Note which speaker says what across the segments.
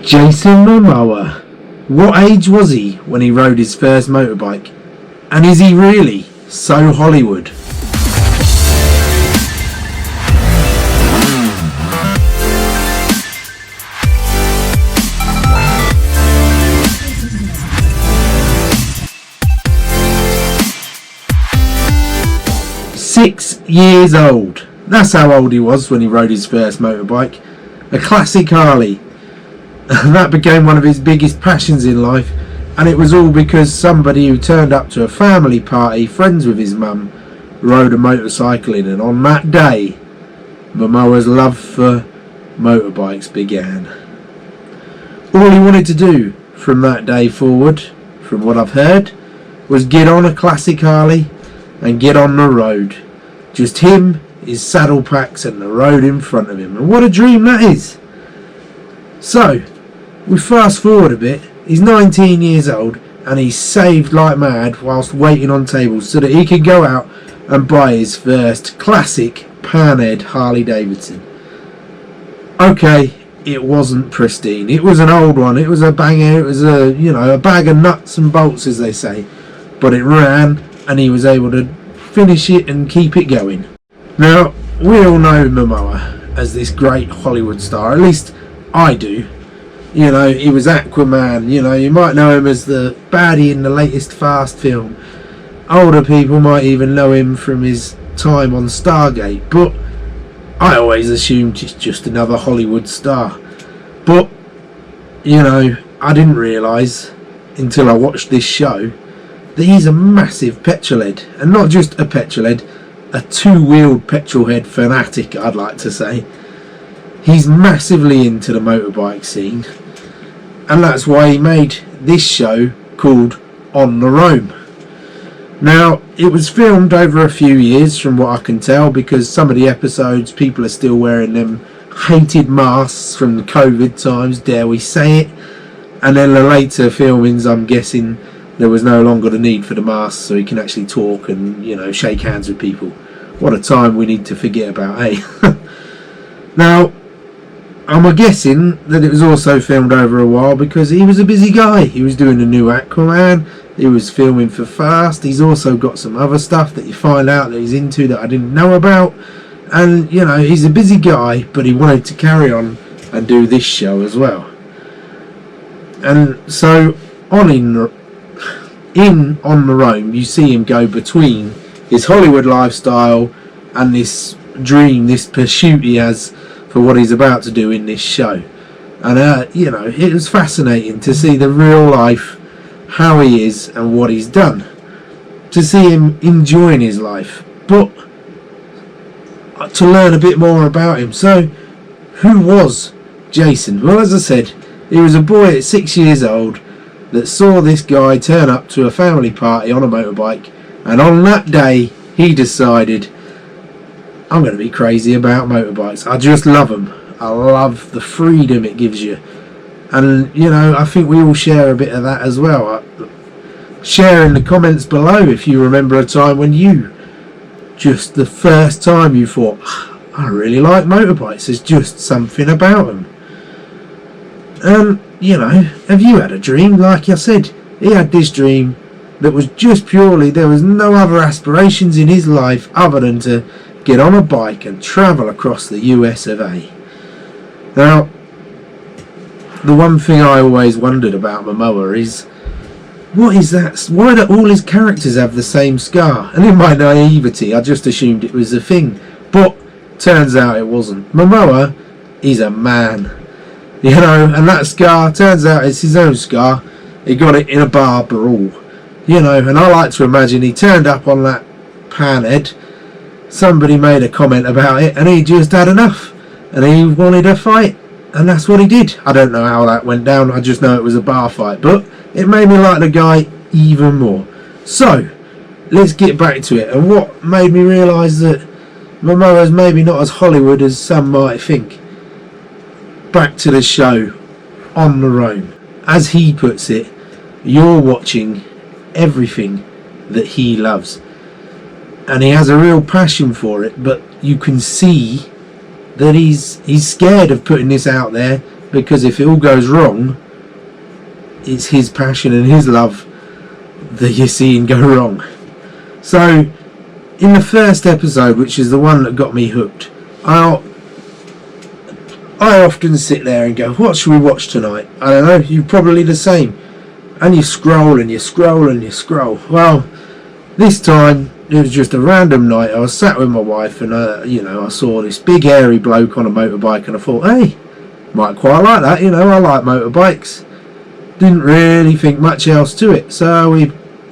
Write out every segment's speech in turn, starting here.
Speaker 1: Jason Momoa. What age was he when he rode his first motorbike? And is he really so Hollywood? "6 years old. That's how old he was when he rode his first motorbike. A classic Harley. That became one of his biggest passions in life, and it was all because somebody who turned up to a family party, friends with his mum, rode a motorcycle in, and on that day, Momoa's love for motorbikes began. All he wanted to do from that day forward, from what I've heard, was get on a classic Harley and get on the road. Just him, his saddle packs, and the road in front of him. And what a dream that is! So, we fast forward a bit. He's 19 years old and he's saved like mad whilst waiting on tables so that he could go out and buy his first classic panhead Harley Davidson. Okay, it wasn't pristine. It was an old one. It was a banger. It was a bag of nuts and bolts, as they say. But it ran, and he was able to finish it and keep it going. Now, we all know Momoa as this great Hollywood star. At least I do. You know, he was Aquaman. You know, you might know him as the baddie in the latest Fast film. Older people might even know him from his time on Stargate. But I always assumed he's just another Hollywood star. But, you know, I didn't realise until I watched this show that he's a massive petrolhead. And not just a petrolhead, a two-wheeled petrolhead fanatic, I'd like to say. He's massively into the motorbike scene. And that's why he made this show called On the Roam. Now, it was filmed over a few years from what I can tell, because some of the episodes people are still wearing them hated masks from the COVID times, dare we say it. And then the later filmings, I'm guessing there was no longer the need for the masks, so he can actually talk and, you know, shake hands with people. What a time we need to forget about, eh? Now, I'm guessing that it was also filmed over a while because he was a busy guy. He was doing a new Aquaman. He was filming for Fast. He's also got some other stuff that you find out that he's into that I didn't know about. And, you know, he's a busy guy, but he wanted to carry on and do this show as well. And so, on the Roam, you see him go between his Hollywood lifestyle and this dream, this pursuit he has for what he's about to do in this show. And you know, it was fascinating to see the real life, how he is and what he's done, to see him enjoying his life, but to learn a bit more about him. So, who was Jason? Well, as I said, he was a boy at 6 years old that saw this guy turn up to a family party on a motorbike, and on that day he decided, I'm going to be crazy about motorbikes. I just love them. I love the freedom it gives you. And, you know, I think we all share a bit of that as well. Share in the comments below if you remember a time when you, just the first time you thought, I really like motorbikes. There's just something about them. You know, have you had a dream? Like I said, he had this dream that was just purely, there was no other aspirations in his life other than to get on a bike and travel across the US of A. Now, the one thing I always wondered about Momoa is, what is that? Why do all his characters have the same scar? And in my naivety, I just assumed it was a thing. But turns out it wasn't. Momoa is a man. You know, and that scar, turns out it's his own scar. He got it in a bar brawl. You know, and I like to imagine he turned up on that panhead. Somebody made a comment about it and he just had enough. And he wanted a fight. And that's what he did. I don't know how that went down. I just know it was a bar fight. But it made me like the guy even more. So, let's get back to it. And what made me realise that Momoa's maybe not as Hollywood as some might think. Back to the show, On the Roam. As he puts it, you're watching everything that he loves. And he has a real passion for it, but you can see that he's scared of putting this out there because if it all goes wrong, it's his passion and his love that you're seeing go wrong. So in the first episode, which is the one that got me hooked, I often sit there and go, what should we watch tonight? I don't know, you're probably the same. And you scroll and you scroll and you scroll. Well, this time it was just a random night. I was sat with my wife and I saw this big hairy bloke on a motorbike and I thought, hey, might quite like that, I like motorbikes. Didn't really think much else to it. So we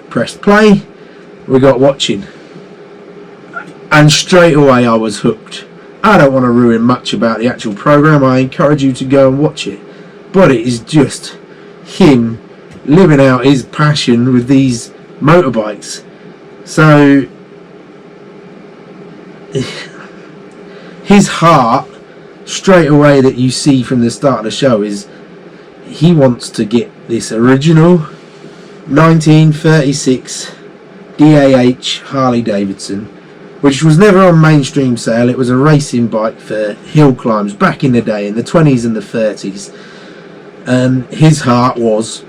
Speaker 1: pressed play, we got watching. And straight away I was hooked. I don't want to ruin much about the actual program. I encourage you to go and watch it. But it is just him living out his passion with these motorbikes. So his heart, straight away, that you see from the start of the show, is he wants to get this original 1936 DAH Harley Davidson, which was never on mainstream sale. It was a racing bike for hill climbs back in the day, in the 20s and the 30s. And his heart was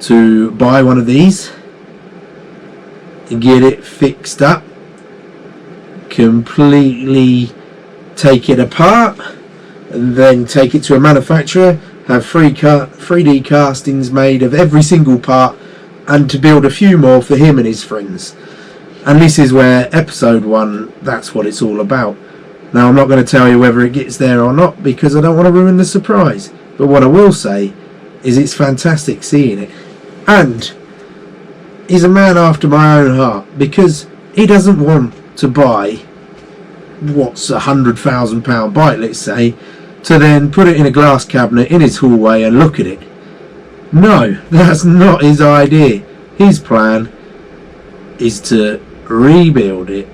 Speaker 1: to buy one of these, get it fixed up, completely take it apart, and then take it to a manufacturer, have 3D castings made of every single part, and to build a few more for him and his friends. And this is where episode 1, that's what it's all about. Now, I'm not going to tell you whether it gets there or not, because I don't want to ruin the surprise. But what I will say is it's fantastic seeing it. And he's a man after my own heart, because he doesn't want to buy what's £100,000 bike, let's say, to then put it in a glass cabinet in his hallway and look at it. No, that's not his idea. His plan is to rebuild it,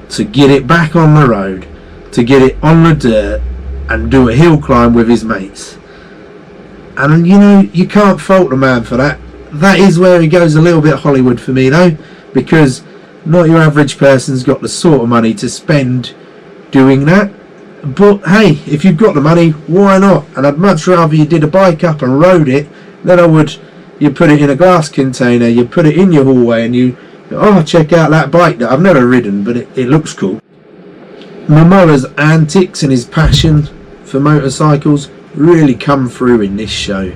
Speaker 1: to get it back on the road, to get it on the dirt and do a hill climb with his mates. And you can't fault the man for that. That is where he goes a little bit Hollywood for me though, because not your average person's got the sort of money to spend doing that. But hey, if you've got the money, why not? And I'd much rather you did a bike up and rode it than I would you put it in a glass container, you put it in your hallway and you, oh, check out that bike that I've never ridden, but it looks cool. Momoa's antics and his passion for motorcycles really come through in this show.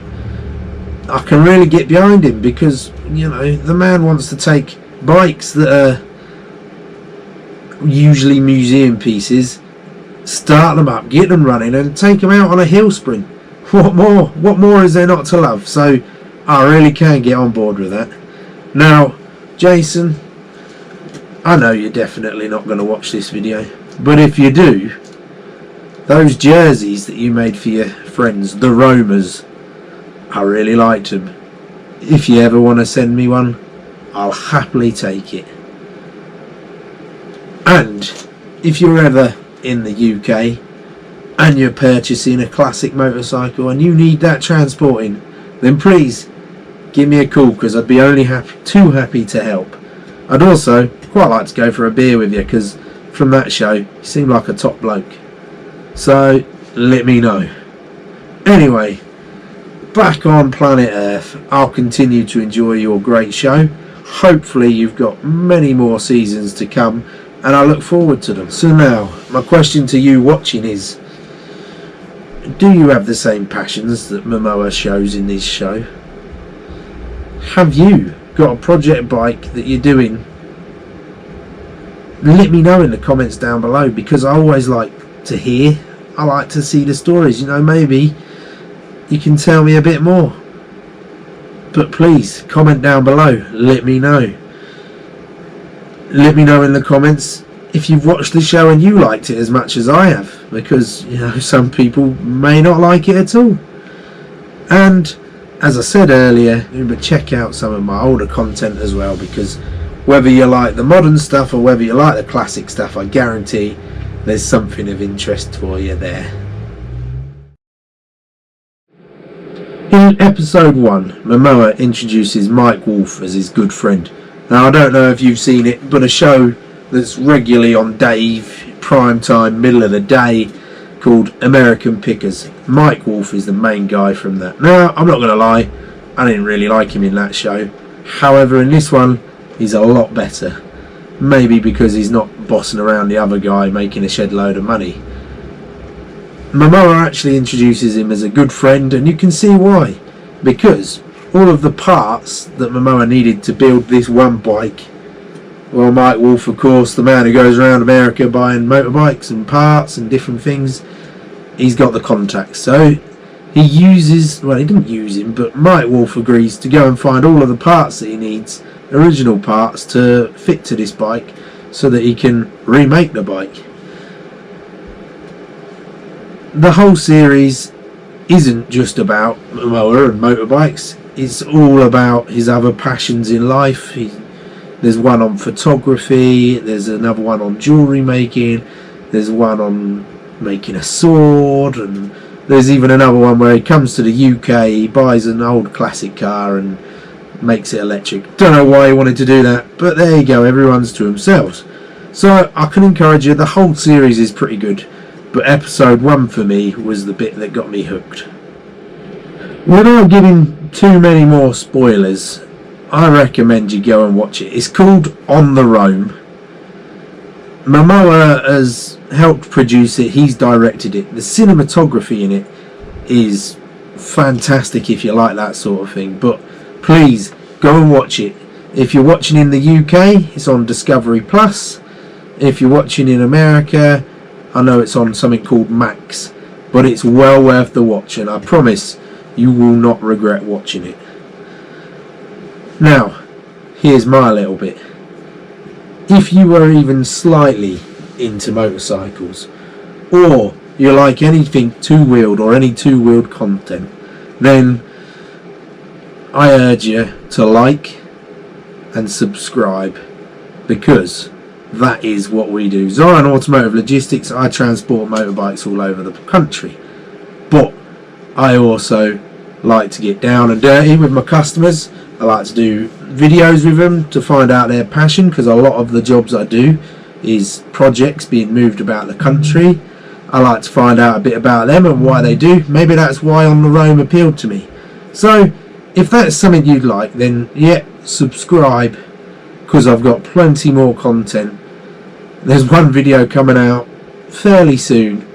Speaker 1: I can really get behind him because, the man wants to take bikes that are usually museum pieces, start them up, get them running and take them out on a hill sprint. What more is there not to love? So I really can get on board with that. Now, Jason, I know you're definitely not going to watch this video, but if you do, those jerseys that you made for your friends, the Roamers, I really liked them. If you ever want to send me one, I'll happily take it. And if you're ever in the UK and you're purchasing a classic motorcycle and you need that transporting, then please give me a call, because I'd be too happy to help. I'd also quite like to go for a beer with you, because from that show you seem like a top bloke. So let me know. Anyway, back on planet Earth, I'll continue to enjoy your great show. Hopefully you've got many more seasons to come, and I look forward to them. So now, my question to you watching is, do you have the same passions that Momoa shows in this show? Have you got a project bike that you're doing? Let me know in the comments down below, because I always like to hear. I like to see the stories. Maybe you can tell me a bit more. But please comment down below. Let me know. Let me know in the comments if you've watched the show and you liked it as much as I have, because some people may not like it at all. And as I said earlier, but check out some of my older content as well, because whether you like the modern stuff or whether you like the classic stuff, I guarantee there's something of interest for you there. In episode 1, Momoa introduces Mike Wolf as his good friend. Now, I don't know if you've seen it, but a show that's regularly on Dave, prime time, middle of the day, called American Pickers. Mike Wolf is the main guy from that. Now, I'm not going to lie, I didn't really like him in that show. However, in this one, he's a lot better. Maybe because he's not bossing around the other guy making a shed load of money. Momoa actually introduces him as a good friend, and you can see why. Because all of the parts that Momoa needed to build this one bike, well, Mike Wolf, of course, the man who goes around America buying motorbikes and parts and different things, he's got the contacts. So he uses, well, he didn't use him, but Mike Wolf agrees to go and find all of the parts that he needs, original parts, to fit to this bike so that he can remake the bike. The whole series isn't just about Momoa and motorbikes. It's all about his other passions in life. There's one on photography, there's another one on jewellery making, there's one on making a sword, and there's even another one where he comes to the UK, he buys an old classic car and makes it electric. Don't know why he wanted to do that, but there you go, everyone's to themselves. So I can encourage you, the whole series is pretty good, but episode 1 for me was the bit that got me hooked. Without giving too many more spoilers, I recommend you go and watch it. It's called On the Roam. Momoa has helped produce it, he's directed it. The cinematography in it is fantastic if you like that sort of thing, but please go and watch it. If you're watching in the UK, it's on Discovery Plus. If you're watching in America, I know it's on something called Max, but it's well worth the watch, and I promise you will not regret watching it. Now, here's my little bit. If you are even slightly into motorcycles, or you like anything two-wheeled or any two-wheeled content, then I urge you to like and subscribe, because that is what we do. Zion Automotive Logistics, I transport motorbikes all over the country, but I also like to get down and dirty with my customers. I like to do videos with them to find out their passion, because a lot of the jobs I do is projects being moved about the country. I like to find out a bit about them and why they do. Maybe that's why On the Roam appealed to me. So if that's something you'd like, then yeah, subscribe, because I've got plenty more content. There's one video coming out fairly soon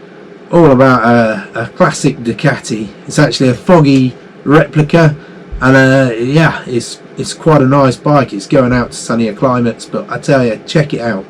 Speaker 1: all about a classic Ducati. It's actually a foggy replica, and yeah, it's quite a nice bike. It's going out to sunnier climates, but I tell you, check it out.